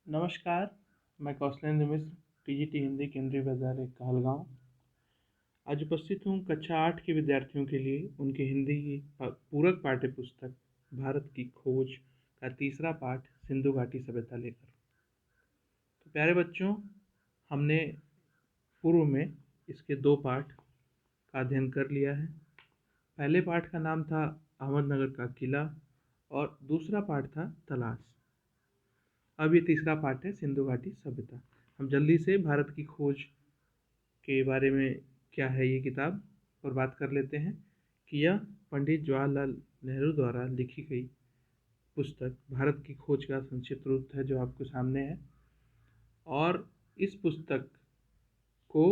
नमस्कार, मैं कौशलेंद्र मिश्र, टीजीटी हिंदी केंद्रीय विद्यालय कहलगांव। आज उपस्थित हूँ कक्षा 8 के विद्यार्थियों के लिए उनके हिंदी की पूरक पाठ्य पुस्तक भारत की खोज का तीसरा पाठ सिंधु घाटी सभ्यता लेकर। तो प्यारे बच्चों, हमने पूर्व में इसके 2 पाठ का अध्ययन कर लिया है। पहले पाठ का नाम था अहमदनगर का किला और दूसरा पाठ था तलाश। अब ये तीसरा पाठ है सिंधु घाटी सभ्यता। हम जल्दी से भारत की खोज के बारे में क्या है ये किताब और बात कर लेते हैं कि यह पंडित जवाहरलाल नेहरू द्वारा लिखी गई पुस्तक भारत की खोज का संक्षिप्त रूप है जो आपके सामने है। और इस पुस्तक को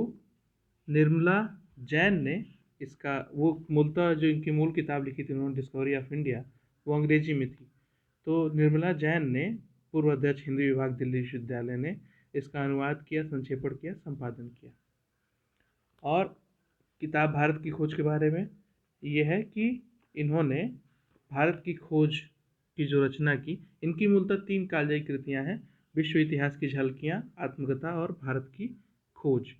निर्मला जैन ने इसका वो मूलतः जो इनकी मूल किताब लिखी थी उन्होंने डिस्कवरी ऑफ इंडिया, वो अंग्रेजी में थी। तो निर्मला जैन ने, पूर्व अध्यक्ष हिंदी विभाग दिल्ली विश्वविद्यालय ने, इसका अनुवाद किया, संक्षेपण किया, संपादन किया। और किताब भारत की खोज के बारे में ये है कि इन्होंने भारत की खोज की जो रचना की, इनकी मूलतः 3 कालजयी कृतियाँ हैं: विश्व इतिहास की झलकियाँ, आत्मकथा और भारत की खोज।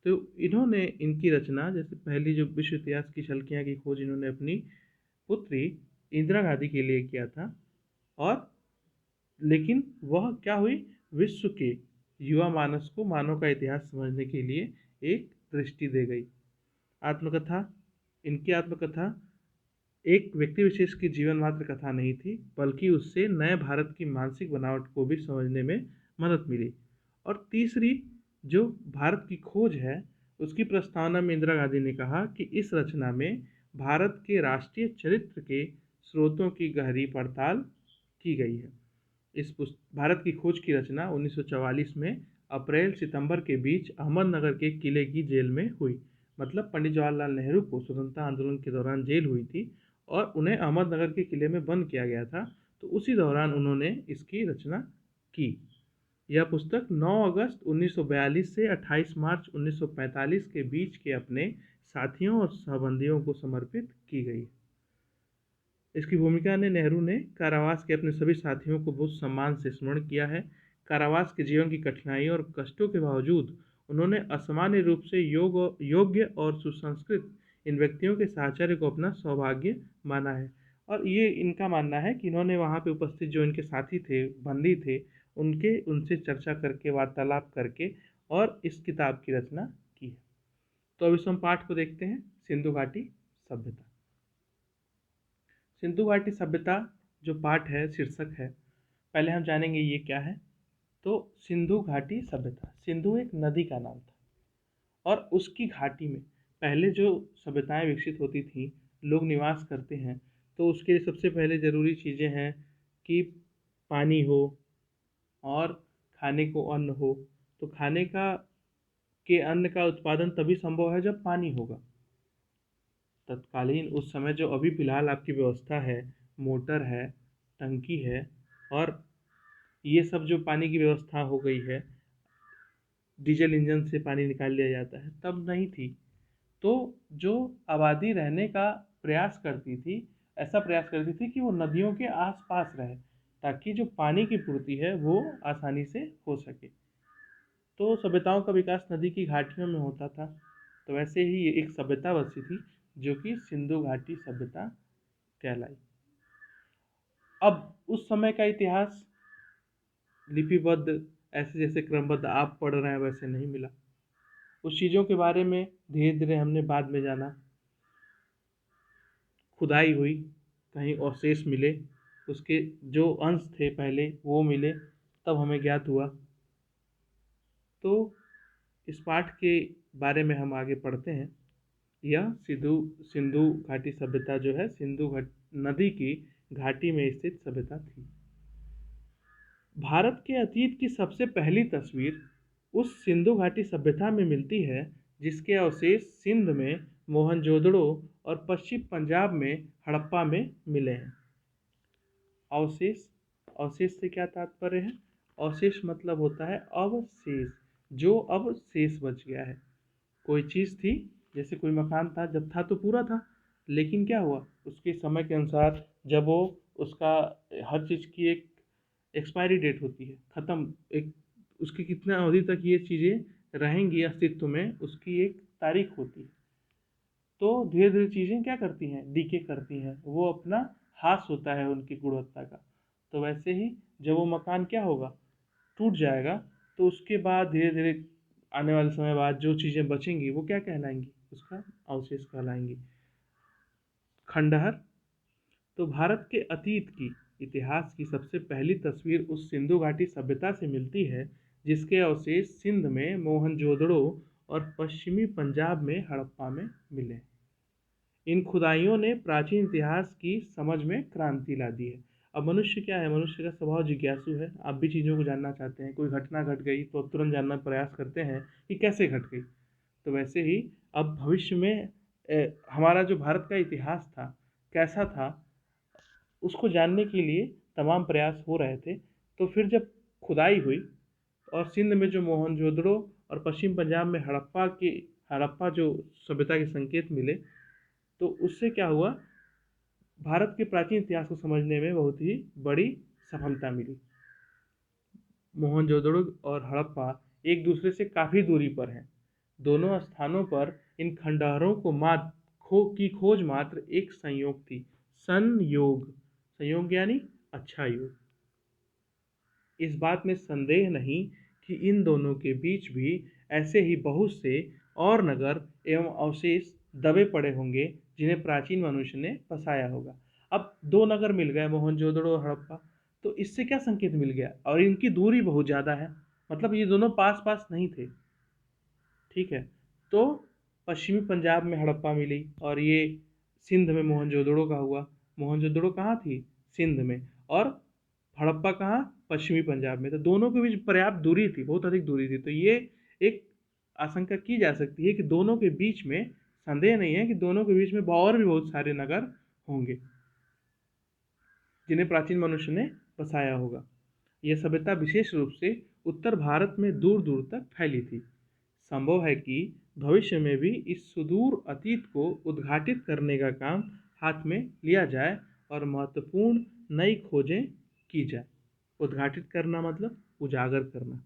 तो इन्होंने इनकी रचना, जैसे पहली जो विश्व इतिहास की झलकियाँ की खोज इन्होंने अपनी पुत्री इंदिरा गांधी के लिए किया था, और लेकिन वह क्या हुई, विश्व के युवा मानस को मानव का इतिहास समझने के लिए एक दृष्टि दे गई। आत्मकथा, इनकी आत्मकथा एक व्यक्ति विशेष की जीवन मात्र कथा नहीं थी, बल्कि उससे नए भारत की मानसिक बनावट को भी समझने में मदद मिली। और तीसरी जो भारत की खोज है, उसकी प्रस्तावना में इंदिरा गांधी ने कहा कि इस रचना में भारत के राष्ट्रीय चरित्र के स्रोतों की गहरी पड़ताल की गई है। इस भारत की खोज की रचना 1944 में अप्रैल सितंबर के बीच अहमदनगर के किले की जेल में हुई। मतलब पंडित जवाहरलाल नेहरू को स्वतंत्रता आंदोलन के दौरान जेल हुई थी और उन्हें अहमदनगर के किले में बंद किया गया था, तो उसी दौरान उन्होंने इसकी रचना की। यह पुस्तक 9 अगस्त 1942 से 28 मार्च 1945 के बीच के अपने साथियों और सहबंदियों को समर्पित की गई। इसकी भूमिका ने नेहरू ने कारावास के अपने सभी साथियों को बहुत सम्मान से स्मरण किया है। कारावास के जीवन की कठिनाइयों और कष्टों के बावजूद उन्होंने असामान्य रूप से योग्य और सुसंस्कृत इन व्यक्तियों के साहचर्य को अपना सौभाग्य माना है। और ये इनका मानना है कि इन्होंने वहाँ पे उपस्थित जो इनके साथी थे, बंदी थे, उनसे चर्चा करके, वार्तालाप करके और इस किताब की रचना की है। तो अब इस हम पाठ को देखते हैं, सिंधु घाटी सभ्यता। सिंधु घाटी सभ्यता जो पाठ है, शीर्षक है, पहले हम जानेंगे ये क्या है। तो सिंधु घाटी सभ्यता, सिंधु एक नदी का नाम था और उसकी घाटी में पहले जो सभ्यताएं विकसित होती थीं, लोग निवास करते हैं, तो उसके लिए सबसे पहले ज़रूरी चीज़ें हैं कि पानी हो और खाने को अन्न हो। तो खाने का के अन्न का उत्पादन तभी संभव है जब पानी होगा। तत्कालीन उस समय जो अभी फ़िलहाल आपकी व्यवस्था है, मोटर है, टंकी है और ये सब जो पानी की व्यवस्था हो गई है, डीजल इंजन से पानी निकाल लिया जाता है, तब नहीं थी। तो जो आबादी रहने का प्रयास करती थी, ऐसा प्रयास करती थी कि वो नदियों के आसपास रहे, ताकि जो पानी की पूर्ति है वो आसानी से हो सके। तो सभ्यताओं का विकास नदी की घाटियों में होता था। तो वैसे ही ये एक सभ्यता बसी थी जो कि सिंधु घाटी सभ्यता कहलाई। अब उस समय का इतिहास लिपिबद्ध, ऐसे जैसे क्रमबद्ध आप पढ़ रहे हैं वैसे नहीं मिला। उस चीज़ों के बारे में धीरे धीरे हमने बाद में जाना। खुदाई हुई, कहीं अवशेष मिले, उसके जो अंश थे पहले वो मिले, तब हमें ज्ञात हुआ। तो इस पाठ के बारे में हम आगे पढ़ते हैं। यह सिंधु घाटी सभ्यता जो है, नदी की घाटी में स्थित सभ्यता थी। भारत के अतीत की सबसे पहली तस्वीर उस सिंधु घाटी सभ्यता में मिलती है जिसके अवशेष सिंध में मोहनजोदड़ो और पश्चिम पंजाब में हड़प्पा में मिले हैं। अवशेष, अवशेष से क्या तात्पर्य है? अवशेष मतलब होता है अवशेष, जो अब शेष बच गया है। कोई चीज़ थी, जैसे कोई मकान था, जब था तो पूरा था, लेकिन क्या हुआ, उसके समय के अनुसार जब वो उसका हर चीज़ की एक्सपायरी डेट होती है, ख़त्म, एक उसकी कितने अवधि तक ये चीज़ें रहेंगी अस्तित्व में, उसकी एक तारीख होती है। तो धीरे धीरे चीज़ें क्या करती हैं, डीके करती हैं, वो अपना ह्रास होता है उनकी गुणवत्ता का। तो वैसे ही जब वो मकान क्या होगा, टूट जाएगा, तो उसके बाद धीरे धीरे आने वाले समय बाद जो चीज़ें बचेंगी वो क्या कहलाएंगी, उसका अवशेष कहलाएंगी। खंडहर। तो भारत के अतीत की इतिहास की सबसे पहली तस्वीर उस सिंधु घाटी सभ्यता से मिलती है जिसके अवशेष सिंध में मोहनजोदड़ो और पश्चिमी पंजाब में हड़प्पा में मिले। इन खुदाइयों ने प्राचीन इतिहास की समझ में क्रांति ला दी है। अब मनुष्य क्या है, मनुष्य का स्वभाव जिज्ञासु है। आप भी चीज़ों को जानना चाहते हैं, कोई घटना घट गई तो अब तुरंत जानना प्रयास करते हैं कि कैसे घट गई। तो वैसे ही अब भविष्य में हमारा जो भारत का इतिहास था कैसा था, उसको जानने के लिए तमाम प्रयास हो रहे थे। तो फिर जब खुदाई हुई और सिंध में जो मोहनजोदड़ो और पश्चिम पंजाब में हड़प्पा जो सभ्यता के संकेत मिले, तो उससे क्या हुआ, भारत के प्राचीन इतिहास को समझने में बहुत ही बड़ी सफलता मिली। मोहनजोदड़ो और हड़प्पा एक दूसरे से काफ़ी दूरी पर हैं। दोनों स्थानों पर इन खंडहरों को की खोज मात्र एक संयोग थी। संयोग, संयोग यानी अच्छा योग। इस बात में संदेह नहीं कि इन दोनों के बीच भी ऐसे ही बहुत से और नगर एवं अवशेष दबे पड़े होंगे जिन्हें प्राचीन मनुष्य ने बसाया होगा। अब दो नगर मिल गए, मोहनजोदड़ो और हड़प्पा, तो इससे क्या संकेत मिल गया, और इनकी दूरी बहुत ज़्यादा है, मतलब ये दोनों पास पास नहीं थे। ठीक है, तो पश्चिमी पंजाब में हड़प्पा मिली और ये सिंध में मोहनजोदड़ो का हुआ। मोहनजोदड़ो कहाँ थी, सिंध में, और हड़प्पा कहाँ, पश्चिमी पंजाब में। तो दोनों के बीच पर्याप्त दूरी थी, बहुत अधिक दूरी थी। तो ये एक आशंका की जा सकती है कि दोनों के बीच में, संदेह नहीं है कि दोनों के बीच में और भी बहुत सारे नगर होंगे जिन्हें प्राचीन मनुष्य ने बसाया होगा। यह सभ्यता विशेष रूप से उत्तर भारत में दूर दूर तक फैली थी। संभव है कि भविष्य में भी इस सुदूर अतीत को उद्घाटित करने का काम हाथ में लिया जाए और महत्वपूर्ण नई खोजें की जाए। उद्घाटित करना मतलब उजागर करना।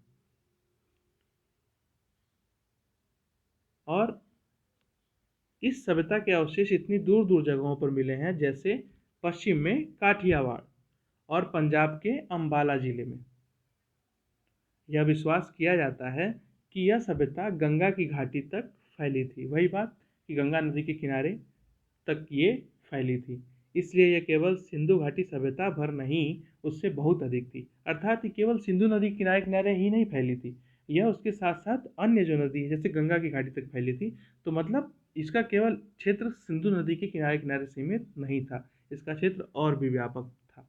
और इस सभ्यता के अवशेष इतनी दूर दूर जगहों पर मिले हैं, जैसे पश्चिम में काठियावाड़ और पंजाब के अंबाला जिले में। यह विश्वास किया जाता है कि यह सभ्यता गंगा की घाटी तक फैली थी। वही बात कि गंगा नदी के किनारे तक ये फैली थी, इसलिए यह केवल सिंधु घाटी सभ्यता भर नहीं, उससे बहुत अधिक थी। अर्थात ये केवल सिंधु नदी किनारे किनारे ही नहीं फैली थी, यह उसके साथ साथ अन्य जो नदी है जैसे गंगा की घाटी तक फैली थी। तो मतलब इसका केवल क्षेत्र सिंधु नदी के किनारे किनारे सीमित नहीं था, इसका क्षेत्र और भी व्यापक था।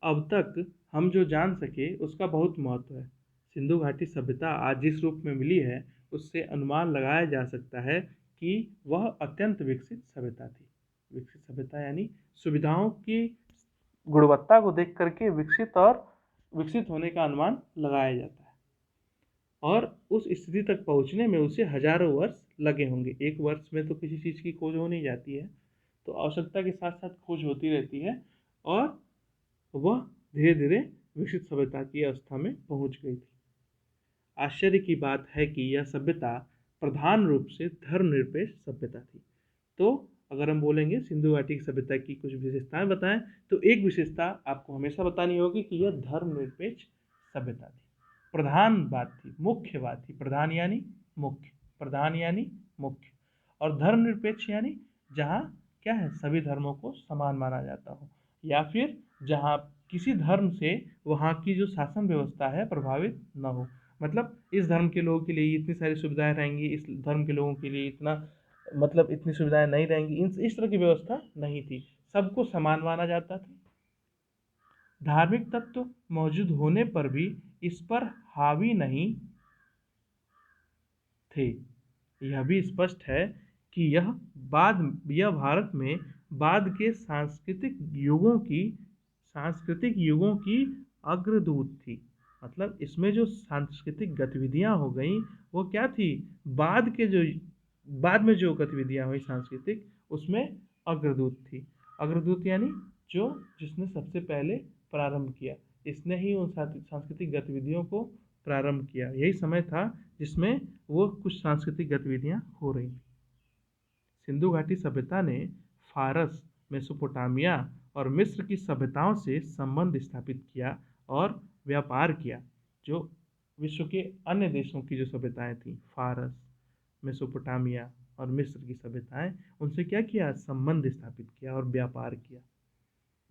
अब तक हम जो जान सके उसका बहुत महत्व है। सिंधु घाटी सभ्यता आज जिस रूप में मिली है, उससे अनुमान लगाया जा सकता है कि वह अत्यंत विकसित सभ्यता थी। विकसित सभ्यता यानी सुविधाओं की गुणवत्ता को देख करके विकसित होने का अनुमान लगाया जाता है। और उस स्थिति तक पहुंचने में उसे हजारों वर्ष लगे होंगे। एक वर्ष में तो किसी चीज़ की खोज हो नहीं जाती है, तो आवश्यकता के साथ साथ खोज होती रहती है और वह धीरे धीरे विकसित सभ्यता की अवस्था में पहुंच गई थी। आश्चर्य की बात है कि यह सभ्यता प्रधान रूप से धर्मनिरपेक्ष सभ्यता थी। तो अगर हम बोलेंगे सिंधु घाटी की सभ्यता की कुछ विशेषताएं बताएं, तो एक विशेषता आपको हमेशा बतानी होगी कि यह धर्मनिरपेक्ष सभ्यता थी। प्रधान बात थी, मुख्य बात थी। प्रधान यानी मुख्य, प्रधान यानी मुख्य, और धर्मनिरपेक्ष यानी जहाँ क्या है, सभी धर्मों को समान माना जाता हो, या फिर जहाँ किसी धर्म से वहाँ की जो शासन व्यवस्था है प्रभावित न हो। मतलब इस धर्म के लोगों के लिए इतनी सारी सुविधाएं रहेंगी, इस धर्म के लोगों के लिए इतना, मतलब इतनी सुविधाएं नहीं रहेंगी, इस तरह की व्यवस्था नहीं थी, सबको समान माना जाता था। धार्मिक तत्व मौजूद होने पर भी इस पर हावी नहीं थे। यह भी स्पष्ट है कि यह भारत में बाद के सांस्कृतिक युगों की अग्रदूत थी। मतलब इसमें जो सांस्कृतिक गतिविधियां हो गई वो क्या थी, बाद में जो गतिविधियां हुई सांस्कृतिक, उसमें अग्रदूत थी। अग्रदूत यानी जिसने सबसे पहले प्रारंभ किया। इसने ही उन सांस्कृतिक गतिविधियों को प्रारंभ किया। यही समय था जिसमें वो कुछ सांस्कृतिक गतिविधियां हो रही थी। सिंधु घाटी सभ्यता ने फारस, मेसोपोटामिया और मिस्र की सभ्यताओं से संबंध स्थापित किया और व्यापार किया। जो विश्व के अन्य देशों की जो सभ्यताएं थी, फारस, मेसोपोटामिया और मिस्र की सभ्यताएं, उनसे क्या किया? संबंध स्थापित किया और व्यापार किया।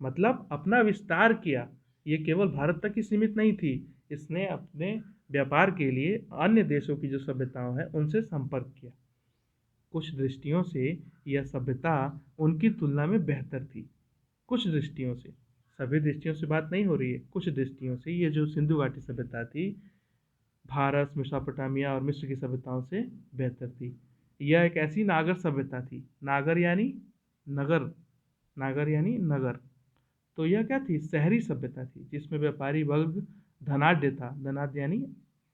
मतलब अपना विस्तार किया। ये केवल भारत तक ही सीमित नहीं थी। इसने अपने व्यापार के लिए अन्य देशों की जो सभ्यताओं हैं उनसे संपर्क किया। कुछ दृष्टियों से यह सभ्यता उनकी तुलना में बेहतर थी। कुछ दृष्टियों से, सभी दृष्टियों से बात नहीं हो रही है, कुछ दृष्टियों से ये जो सिंधु घाटी सभ्यता थी, भारत, मेसोपोटामिया और मिस्र की सभ्यताओं से बेहतर थी। यह एक ऐसी नागर सभ्यता थी। नागर यानी नगर, नागर यानी नगर। तो यह क्या थी? शहरी सभ्यता थी, जिसमें व्यापारी वर्ग धनाढ्य था। धनाढ्य यानी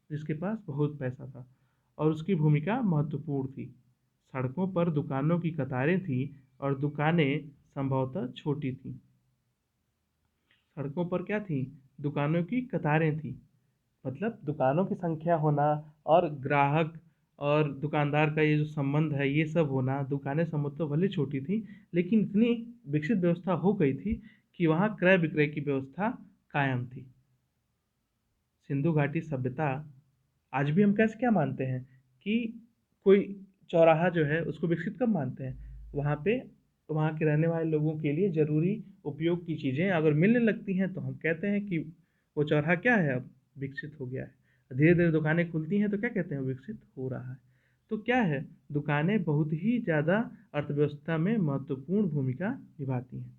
जिसके पास बहुत पैसा था, और उसकी भूमिका महत्वपूर्ण थी। सड़कों पर दुकानों की कतारें थीं और दुकानें संभवतः छोटी थीं। सड़कों पर क्या थी? दुकानों की कतारें थीं। मतलब दुकानों की संख्या होना और ग्राहक और दुकानदार का ये जो संबंध है, ये सब होना। दुकानें संभवतः भले छोटी थी, लेकिन इतनी विकसित व्यवस्था हो गई थी कि वहाँ क्रय विक्रय की व्यवस्था कायम थी। सिंधु घाटी सभ्यता, आज भी हम कैसे क्या मानते हैं कि कोई चौराहा जो है उसको विकसित कब मानते हैं? वहाँ पे वहाँ के रहने वाले लोगों के लिए ज़रूरी उपयोग की चीज़ें अगर मिलने लगती हैं तो हम कहते हैं कि वो चौराहा क्या है, अब विकसित हो गया है। धीरे धीरे दुकानें खुलती हैं तो क्या कहते हैं? विकसित हो रहा है। तो क्या है? दुकानें बहुत ही ज़्यादा अर्थव्यवस्था में महत्वपूर्ण भूमिका निभाती हैं।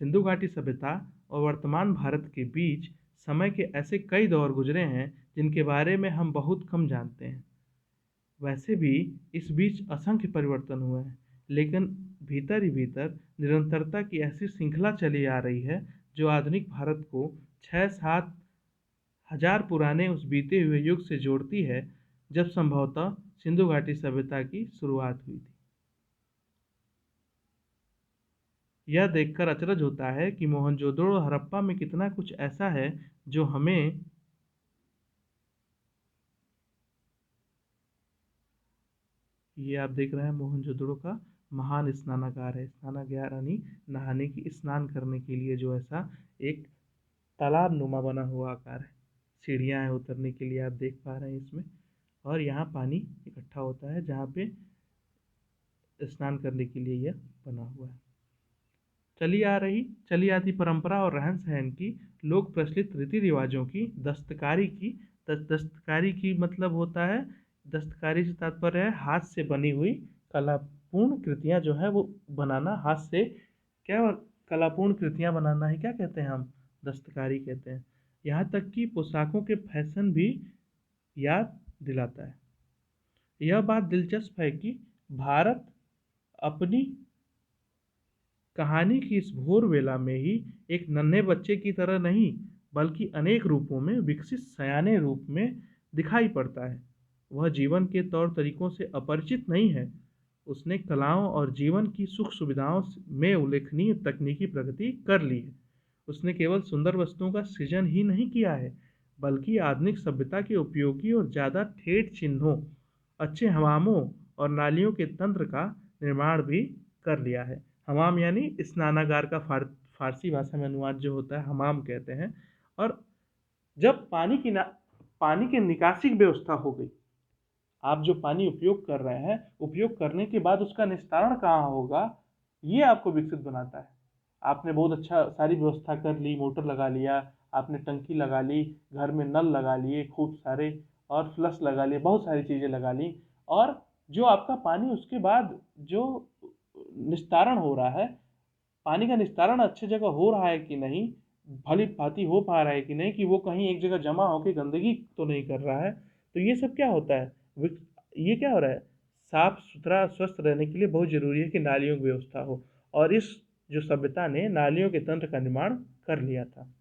सिंधु घाटी सभ्यता और वर्तमान भारत के बीच समय के ऐसे कई दौर गुजरे हैं जिनके बारे में हम बहुत कम जानते हैं। वैसे भी इस बीच असंख्य परिवर्तन हुए हैं, लेकिन भीतर ही भीतर निरंतरता की ऐसी श्रृंखला चली आ रही है जो आधुनिक भारत को 6-7 हजार पुराने उस बीते हुए युग से जोड़ती है जब संभवतः सिंधु घाटी सभ्यता की शुरुआत हुई थी। यह देखकर अचरज होता है कि मोहनजोदड़ो और हड़प्पा में कितना कुछ ऐसा है जो हमें ये आप देख रहे हैं मोहनजोदड़ो का महान स्नानागार है। स्नानागार यानी नहाने की, स्नान करने के लिए जो ऐसा एक तालाब नुमा बना हुआ आकार है। सीढ़ियाँ हैं उतरने के लिए, आप देख पा रहे हैं इसमें। और यहाँ पानी इकट्ठा होता है जहाँ पे स्नान करने के लिए यह बना हुआ है। चली आती परंपरा और रहन सहन की, लोक प्रचलित रीति रिवाजों की, दस्तकारी की मतलब होता है, दस्तकारी से तात्पर्य है हाथ से बनी हुई कलापूर्ण कृतियाँ जो है वो बनाना। हाथ से क्या कलापूर्ण कृतियाँ बनाना ही क्या कहते हैं हम? दस्तकारी कहते हैं। यहाँ तक कि पोशाकों के फैशन भी याद दिलाता है। यह बात दिलचस्प है कि भारत अपनी कहानी की इस भोर वेला में ही एक नन्हे बच्चे की तरह नहीं, बल्कि अनेक रूपों में विकसित सयाने रूप में दिखाई पड़ता है। वह जीवन के तौर तरीकों से अपरिचित नहीं है। उसने कलाओं और जीवन की सुख सुविधाओं में उल्लेखनीय तकनीकी प्रगति कर ली है। उसने केवल सुंदर वस्तुओं का सृजन ही नहीं किया है, बल्कि आधुनिक सभ्यता के उपयोगी और ज़्यादा ठेठ चिन्हों, अच्छे हमामों और नालियों के तंत्र का निर्माण भी कर लिया है। हमाम यानी स्नानागार का फारसी भाषा में अनुवाद जो होता है हमाम कहते हैं। और जब पानी की निकासी की व्यवस्था हो गई, आप जो पानी उपयोग कर रहे हैं, उपयोग करने के बाद उसका निस्तारण कहाँ होगा, ये आपको विकसित बनाता है। आपने बहुत अच्छा सारी व्यवस्था कर ली, मोटर लगा लिया, आपने टंकी लगा ली, घर में नल लगा लिए खूब सारे, और फ्लश लगा लिए, बहुत सारी चीज़ें लगा ली। और जो आपका पानी उसके बाद जो निस्तारण हो रहा है, पानी का निस्तारण अच्छी जगह हो रहा है कि नहीं, भली भांति हो पा रहा है कि नहीं, कि वो कहीं एक जगह जमा होकर गंदगी तो नहीं कर रहा है। तो ये सब क्या होता है? ये क्या हो रहा है? साफ सुथरा स्वस्थ रहने के लिए बहुत ज़रूरी है कि नालियों की व्यवस्था हो, और इस जो सभ्यता ने नालियों के तंत्र का निर्माण कर लिया था।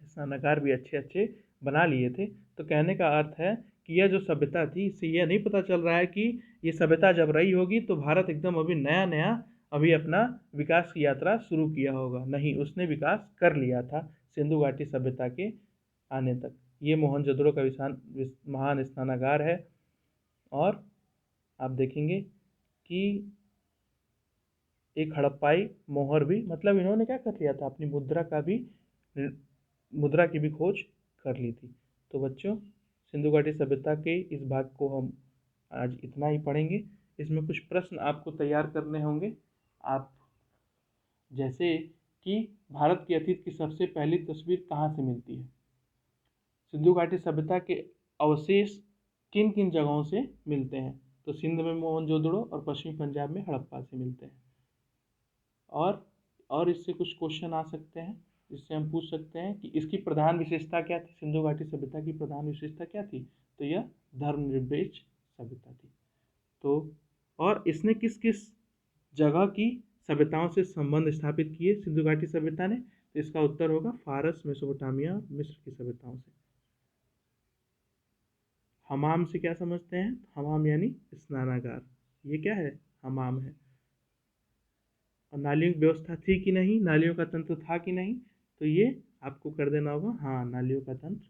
स्नानागार भी अच्छे अच्छे बना लिए थे। तो कहने का अर्थ है कि यह जो सभ्यता थी, इससे यह नहीं पता चल रहा है कि ये सभ्यता जब रही होगी तो भारत एकदम अभी नया नया अभी अपना विकास की यात्रा शुरू किया होगा। नहीं, उसने विकास कर लिया था सिंधु घाटी सभ्यता के आने तक। ये मोहनजोदड़ो का महान स्नानागार है। और आप देखेंगे कि एक हड़प्पाई मोहर भी, मतलब इन्होंने क्या कर लिया था, अपनी मुद्रा की भी खोज कर ली थी। तो बच्चों, सिंधु घाटी सभ्यता के इस भाग को हम आज इतना ही पढ़ेंगे। इसमें कुछ प्रश्न आपको तैयार करने होंगे। आप जैसे कि भारत के अतीत की सबसे पहली तस्वीर कहाँ से मिलती है? सिंधु घाटी सभ्यता के अवशेष किन किन जगहों से मिलते हैं? तो सिंध में मोहनजोदड़ो और पश्चिमी पंजाब में हड़प्पा से मिलते हैं। और इससे कुछ क्वेश्चन आ सकते हैं, जिससे हम पूछ सकते हैं कि इसकी प्रधान विशेषता क्या थी? सिंधु घाटी सभ्यता की प्रधान विशेषता क्या थी? तो यह धर्मनिरपेक्ष सभ्यता थी। तो और इसने किस किस जगह की सभ्यताओं से संबंध स्थापित किए सिंधु घाटी सभ्यता ने? तो इसका उत्तर होगा फारस, मेसोपोटामिया, मिस्र की सभ्यताओं से। हमाम से क्या समझते हैं? हमाम यानी स्नानागार। ये क्या है? हमाम है। और नालियों की व्यवस्था थी कि नहीं, नालियों का तंत्र था कि नहीं? तो ये आपको कर देना होगा, हाँ, नालियों का तंत्र